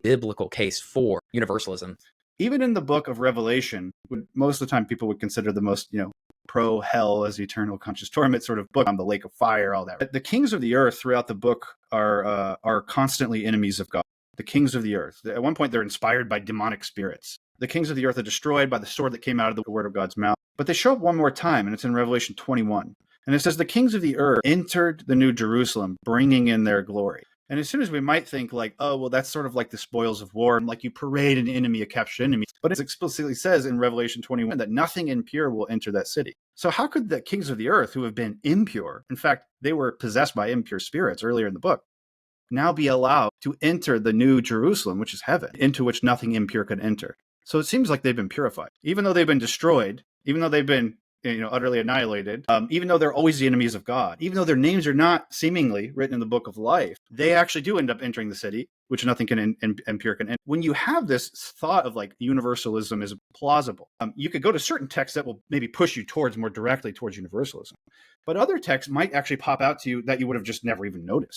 biblical case for universalism. Even in the book of Revelation, most of the time people would consider the most, pro hell as eternal conscious torment sort of book on the lake of fire, all that. The kings of the earth throughout the book are constantly enemies of God. The kings of the earth. At one point, they're inspired by demonic spirits. The kings of the earth are destroyed by the sword that came out of the word of God's mouth. But they show up one more time, and it's in Revelation 21. And it says, the kings of the earth entered the new Jerusalem, bringing in their glory. And as soon as we might think like, oh, well, that's sort of like the spoils of war, like you parade an enemy, a captured enemy. But it explicitly says in Revelation 21 that nothing impure will enter that city. So how could the kings of the earth who have been impure, in fact, they were possessed by impure spirits earlier in the book, now be allowed to enter the new Jerusalem, which is heaven, into which nothing impure could enter? So it seems like they've been purified, even though they've been destroyed, even though they've been utterly annihilated, even though they're always the enemies of God, even though their names are not seemingly written in the book of life, they actually do end up entering the city, which nothing can impure can enter. When you have this thought of like universalism is plausible, you could go to certain texts that will maybe push you more directly towards universalism. But other texts might actually pop out to you that you would have just never even noticed.